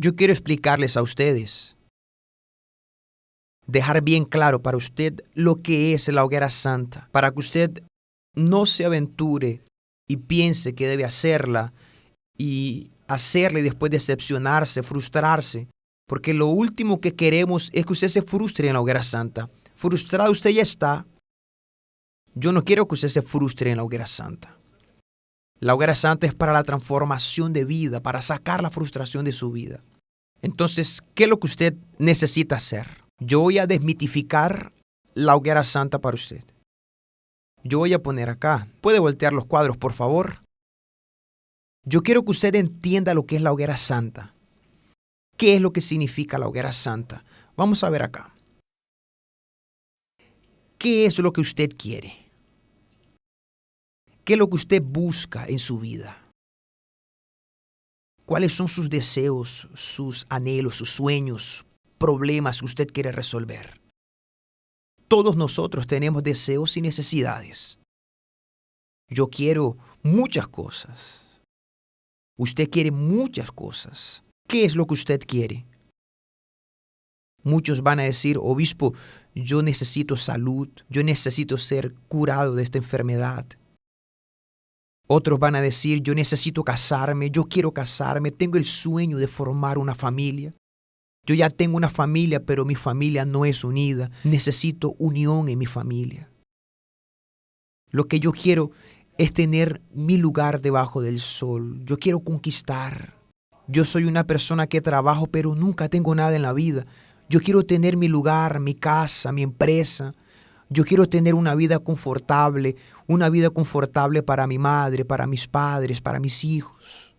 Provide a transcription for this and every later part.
Yo quiero explicarles a ustedes, dejar bien claro para usted lo que es la hoguera santa, para que usted no se aventure y piense que debe hacerla y después decepcionarse, frustrarse, porque lo último que queremos es que usted se frustre en la hoguera santa. Frustrado usted ya está. Yo no quiero que usted se frustre en la hoguera santa. La hoguera santa es para la transformación de vida, para sacar la frustración de su vida. Entonces, ¿qué es lo que usted necesita hacer? Yo voy a desmitificar la hoguera santa para usted. Yo voy a poner acá. ¿Puede voltear los cuadros, por favor? Yo quiero que usted entienda lo que es la hoguera santa. ¿Qué es lo que significa la hoguera santa? Vamos a ver acá. ¿Qué es lo que usted quiere? ¿Qué es lo que usted busca en su vida? ¿Cuáles son sus deseos, sus anhelos, sus sueños, problemas que usted quiere resolver? Todos nosotros tenemos deseos y necesidades. Yo quiero muchas cosas. Usted quiere muchas cosas. ¿Qué es lo que usted quiere? Muchos van a decir, obispo, yo necesito salud, yo necesito ser curado de esta enfermedad. Otros van a decir, yo necesito casarme, yo quiero casarme, tengo el sueño de formar una familia. Yo ya tengo una familia, pero mi familia no es unida. Necesito unión en mi familia. Lo que yo quiero es tener mi lugar debajo del sol. Yo quiero conquistar. Yo soy una persona que trabajo, pero nunca tengo nada en la vida. Yo quiero tener mi lugar, mi casa, mi empresa. Yo quiero tener una vida confortable para mi madre, para mis padres, para mis hijos.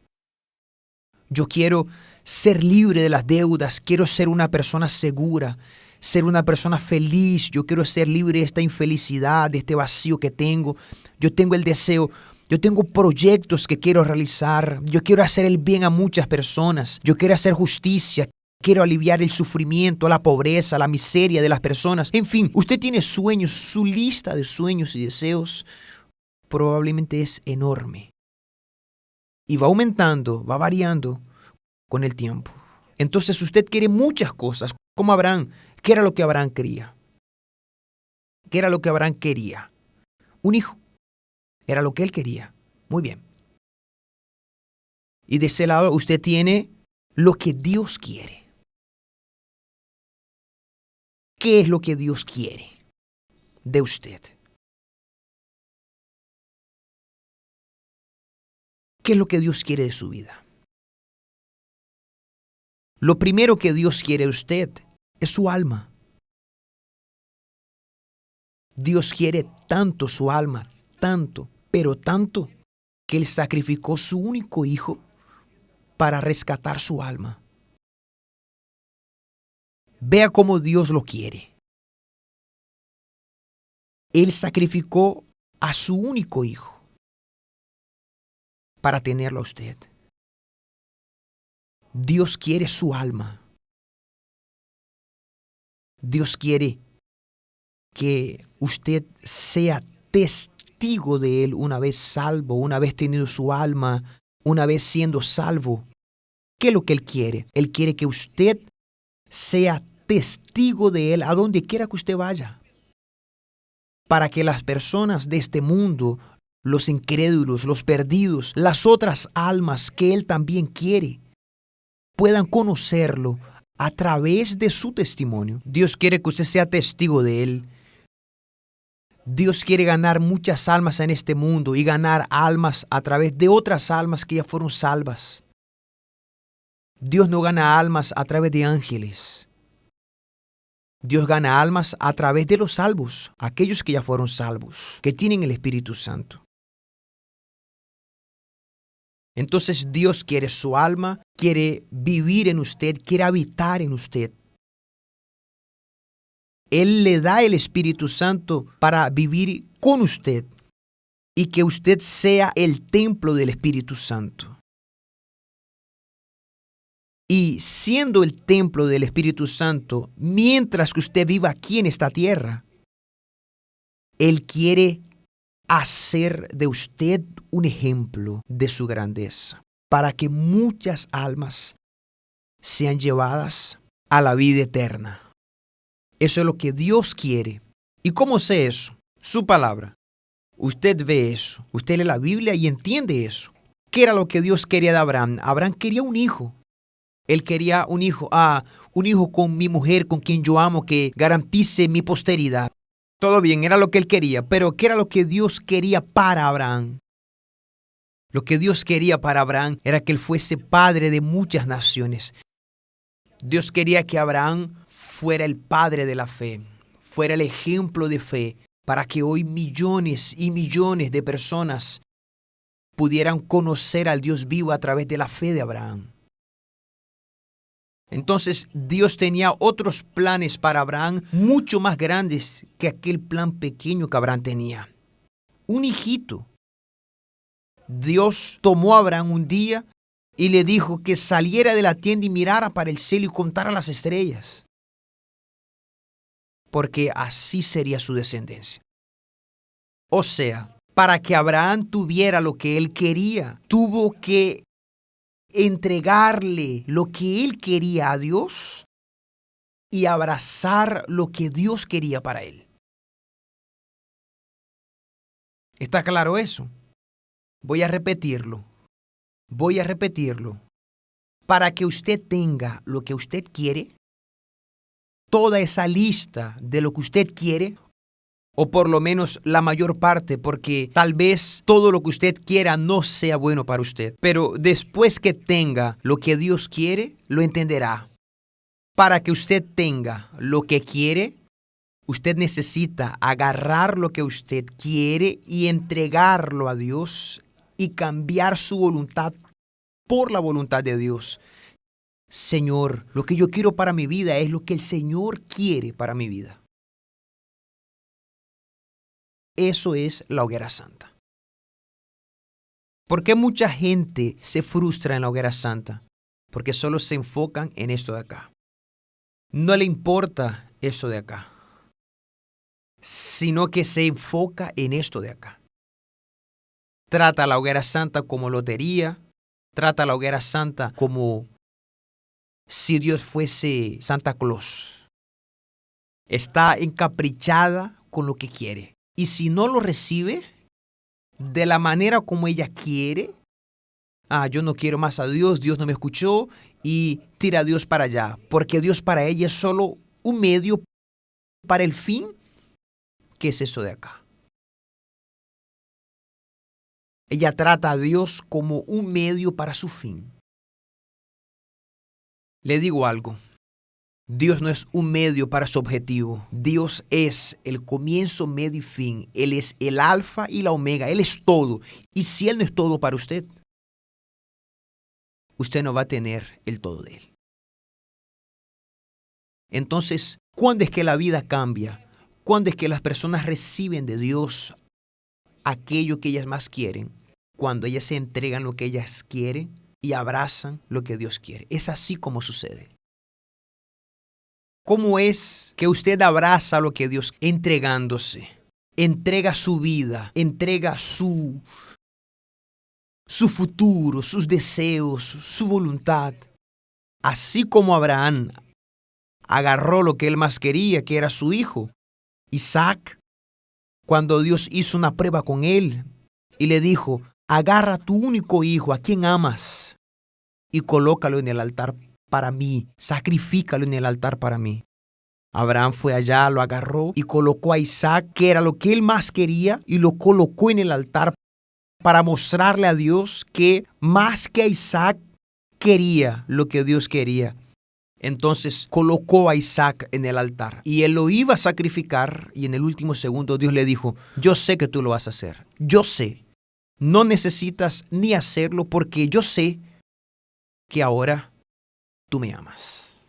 Yo quiero ser libre de las deudas, quiero ser una persona segura, ser una persona feliz. Yo quiero ser libre de esta infelicidad, de este vacío que tengo. Yo tengo el deseo, yo tengo proyectos que quiero realizar. Yo quiero hacer el bien a muchas personas. Yo quiero hacer justicia. Quiero aliviar el sufrimiento, la pobreza, la miseria de las personas. En fin, usted tiene sueños, su lista de sueños y deseos probablemente es enorme. Y va aumentando, va variando con el tiempo. Entonces usted quiere muchas cosas, como Abraham. ¿Qué era lo que Abraham quería? ¿Qué era lo que Abraham quería? Un hijo. Era lo que él quería. Muy bien. Y de ese lado usted tiene lo que Dios quiere. ¿Qué es lo que Dios quiere de usted? ¿Qué es lo que Dios quiere de su vida? Lo primero que Dios quiere de usted es su alma. Dios quiere tanto su alma, tanto, pero tanto, que Él sacrificó su único hijo para rescatar su alma. Vea cómo Dios lo quiere. Él sacrificó a su único hijo para tenerlo a usted. Dios quiere su alma. Dios quiere que usted sea testigo de Él una vez salvo, una vez tenido su alma, una vez siendo salvo. ¿Qué es lo que Él quiere? Él quiere que usted sea testigo de Él a donde quiera que usted vaya, para que las personas de este mundo, los incrédulos, los perdidos, las otras almas que Él también quiere, puedan conocerlo a través de su testimonio. Dios quiere que usted sea testigo de Él. Dios quiere ganar muchas almas en este mundo y ganar almas a través de otras almas que ya fueron salvas. Dios no gana almas a través de ángeles. Dios gana almas a través de los salvos, aquellos que ya fueron salvos, que tienen el Espíritu Santo. Entonces Dios quiere su alma, quiere vivir en usted, quiere habitar en usted. Él le da el Espíritu Santo para vivir con usted y que usted sea el templo del Espíritu Santo. Y siendo el templo del Espíritu Santo, mientras que usted viva aquí en esta tierra, Él quiere hacer de usted un ejemplo de su grandeza, para que muchas almas sean llevadas a la vida eterna. Eso es lo que Dios quiere. ¿Y cómo sé eso? Su palabra. Usted ve eso. Usted lee la Biblia y entiende eso. ¿Qué era lo que Dios quería de Abraham? Abraham quería un hijo. Él quería un hijo. Un hijo con mi mujer, con quien yo amo, que garantice mi posteridad. Todo bien, era lo que él quería. Pero ¿qué era lo que Dios quería para Abraham? Lo que Dios quería para Abraham era que él fuese padre de muchas naciones. Dios quería que Abraham fuera el padre de la fe, fuera el ejemplo de fe, para que hoy millones y millones de personas pudieran conocer al Dios vivo a través de la fe de Abraham. Entonces Dios tenía otros planes para Abraham mucho más grandes que aquel plan pequeño que Abraham tenía. Un hijito. Dios tomó a Abraham un día y le dijo que saliera de la tienda y mirara para el cielo y contara las estrellas, porque así sería su descendencia. O sea, para que Abraham tuviera lo que él quería, tuvo que entregarle lo que él quería a Dios y abrazar lo que Dios quería para él. ¿Está claro eso? Voy a repetirlo. Para que usted tenga lo que usted quiere, toda esa lista de lo que usted quiere, o por lo menos la mayor parte, porque tal vez todo lo que usted quiera no sea bueno para usted. Pero después que tenga lo que Dios quiere, lo entenderá. Para que usted tenga lo que quiere, usted necesita agarrar lo que usted quiere y entregarlo a Dios y cambiar su voluntad por la voluntad de Dios. Señor, lo que yo quiero para mi vida es lo que el Señor quiere para mi vida. Eso es la hoguera santa. ¿Por qué mucha gente se frustra en la hoguera santa? Porque solo se enfocan en esto de acá. No le importa eso de acá, sino que se enfoca en esto de acá. Trata la hoguera santa como lotería, trata la hoguera santa como si Dios fuese Santa Claus. Está encaprichada con lo que quiere. Y si no lo recibe de la manera como ella quiere, yo no quiero más a Dios, Dios no me escuchó, y tira a Dios para allá, porque Dios para ella es solo un medio para el fin, que es eso de acá. Ella trata a Dios como un medio para su fin. Le digo algo. Dios no es un medio para su objetivo. Dios es el comienzo, medio y fin. Él es el alfa y la omega. Él es todo. Y si Él no es todo para usted, usted no va a tener el todo de Él. Entonces, ¿cuándo es que la vida cambia? ¿Cuándo es que las personas reciben de Dios aquello que ellas más quieren? Cuando ellas se entregan lo que ellas quieren y abrazan lo que Dios quiere. Es así como sucede. ¿Cómo es que usted abraza lo que Dios entregándose? Entrega su vida, entrega su futuro, sus deseos, su voluntad. Así como Abraham agarró lo que él más quería, que era su hijo, Isaac, cuando Dios hizo una prueba con él y le dijo, agarra a tu único hijo, a quien amas, y colócalo en el altar para mí, sacrifícalo en el altar para mí. Abraham fue allá, lo agarró y colocó a Isaac, que era lo que él más quería, y lo colocó en el altar para mostrarle a Dios que más que a Isaac quería lo que Dios quería. Entonces colocó a Isaac en el altar y él lo iba a sacrificar y en el último segundo Dios le dijo, yo sé que tú lo vas a hacer, yo sé, no necesitas ni hacerlo porque yo sé que ahora tú me amas,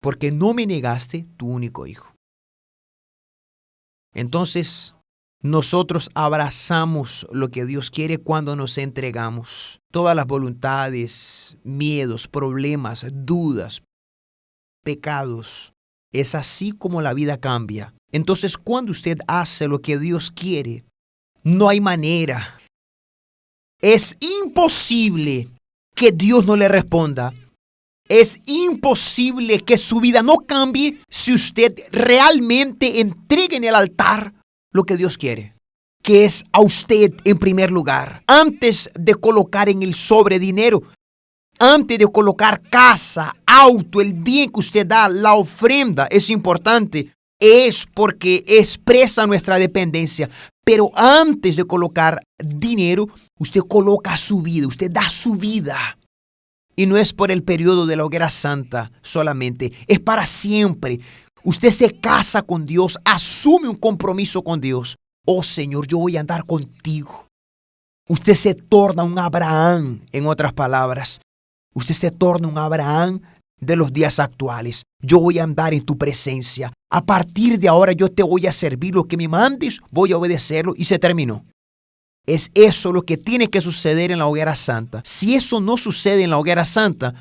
porque no me negaste tu único hijo. Entonces, nosotros abrazamos lo que Dios quiere cuando nos entregamos. Todas las voluntades, miedos, problemas, dudas, pecados. Es así como la vida cambia. Entonces, cuando usted hace lo que Dios quiere, no hay manera. Es imposible que Dios no le responda. Es imposible que su vida no cambie si usted realmente entrega en el altar lo que Dios quiere, que es a usted en primer lugar. Antes de colocar en el sobre dinero, antes de colocar casa, auto, el bien que usted da, la ofrenda es importante. Es porque expresa nuestra dependencia. Pero antes de colocar dinero, usted coloca su vida, usted da su vida. Y no es por el periodo de la hoguera santa solamente, es para siempre. Usted se casa con Dios, asume un compromiso con Dios. Oh Señor, yo voy a andar contigo. Usted se torna un Abraham, en otras palabras. Usted se torna un Abraham de los días actuales. Yo voy a andar en tu presencia. A partir de ahora yo te voy a servir. Lo que me mandes, voy a obedecerlo. Y se terminó. Es eso lo que tiene que suceder en la hoguera santa. Si eso no sucede en la hoguera santa,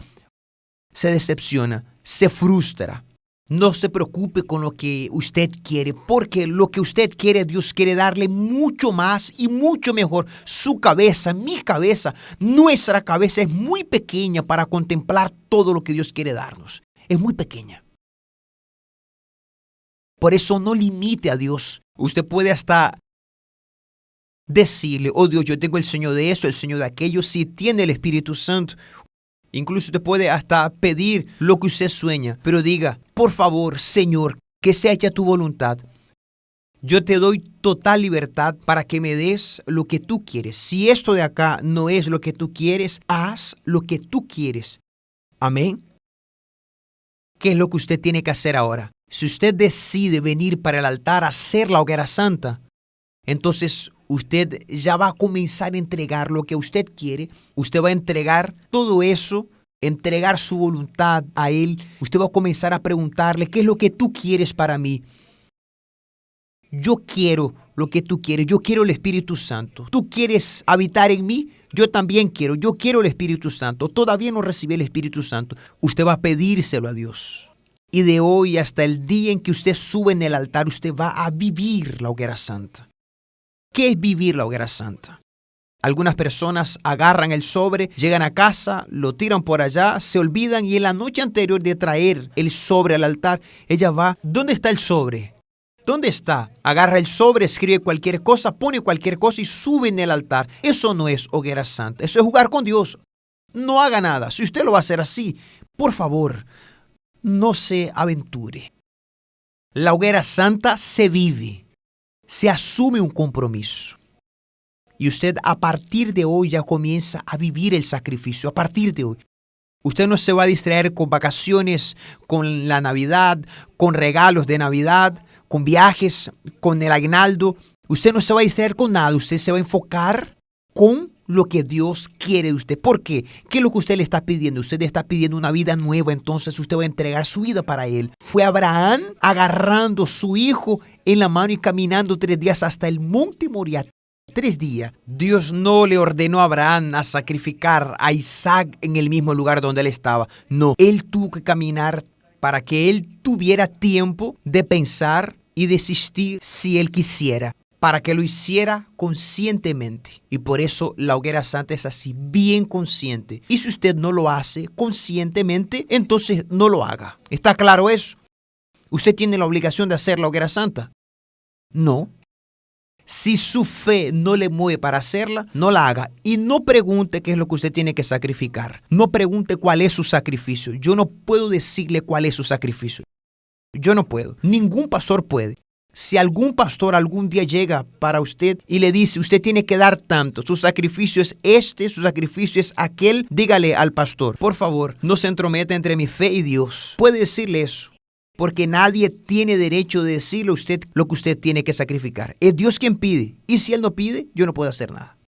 se decepciona, se frustra. No se preocupe con lo que usted quiere, porque lo que usted quiere, Dios quiere darle mucho más y mucho mejor. Su cabeza, mi cabeza, nuestra cabeza es muy pequeña para contemplar todo lo que Dios quiere darnos. Es muy pequeña. Por eso no limite a Dios. Usted puede hasta decirle, oh Dios, yo tengo el sueño de eso, el sueño de aquello, si tiene el Espíritu Santo. Incluso usted puede hasta pedir lo que usted sueña, pero diga, por favor, Señor, que sea hecha tu voluntad. Yo te doy total libertad para que me des lo que tú quieres. Si esto de acá no es lo que tú quieres, haz lo que tú quieres. Amén. ¿Qué es lo que usted tiene que hacer ahora? Si usted decide venir para el altar a hacer la hoguera santa, entonces usted ya va a comenzar a entregar lo que usted quiere. Usted va a entregar todo eso, entregar su voluntad a Él. Usted va a comenzar a preguntarle, ¿qué es lo que tú quieres para mí? Yo quiero lo que tú quieres. Yo quiero el Espíritu Santo. ¿Tú quieres habitar en mí? Yo también quiero. Yo quiero el Espíritu Santo. Todavía no recibí el Espíritu Santo. Usted va a pedírselo a Dios. Y de hoy hasta el día en que usted sube en el altar, usted va a vivir la hoguera santa. ¿Qué es vivir la hoguera santa? Algunas personas agarran el sobre, llegan a casa, lo tiran por allá, se olvidan y en la noche anterior de traer el sobre al altar, ella va, ¿dónde está el sobre? ¿Dónde está? Agarra el sobre, escribe cualquier cosa, pone cualquier cosa y sube en el altar. Eso no es hoguera santa, eso es jugar con Dios. No haga nada. Si usted lo va a hacer así, por favor, no se aventure. La hoguera santa se vive. Se asume un compromiso. Y usted a partir de hoy ya comienza a vivir el sacrificio. A partir de hoy. Usted no se va a distraer con vacaciones, con la Navidad, con regalos de Navidad, con viajes, con el aguinaldo. Usted no se va a distraer con nada. Usted se va a enfocar con lo que Dios quiere de usted. ¿Por qué? ¿Qué es lo que usted le está pidiendo? Usted le está pidiendo una vida nueva, entonces usted va a entregar su vida para Él. Fue Abraham agarrando su hijo en la mano y caminando 3 días hasta el monte Moriah. 3 días. Dios no le ordenó a Abraham a sacrificar a Isaac en el mismo lugar donde él estaba. No, él tuvo que caminar para que él tuviera tiempo de pensar y desistir si él quisiera, para que lo hiciera conscientemente. Y por eso la hoguera santa es así, bien consciente. Y si usted no lo hace conscientemente, entonces no lo haga. ¿Está claro eso? ¿Usted tiene la obligación de hacer la hoguera santa? No. Si su fe no le mueve para hacerla, no la haga. Y no pregunte qué es lo que usted tiene que sacrificar. No pregunte cuál es su sacrificio. Yo no puedo decirle cuál es su sacrificio. Yo no puedo. Ningún pastor puede. Si algún pastor algún día llega para usted y le dice, usted tiene que dar tanto, su sacrificio es este, su sacrificio es aquel, dígale al pastor, por favor, no se entrometa entre mi fe y Dios. Puede decirle eso, porque nadie tiene derecho de decirle a usted lo que usted tiene que sacrificar. Es Dios quien pide, y si Él no pide, yo no puedo hacer nada.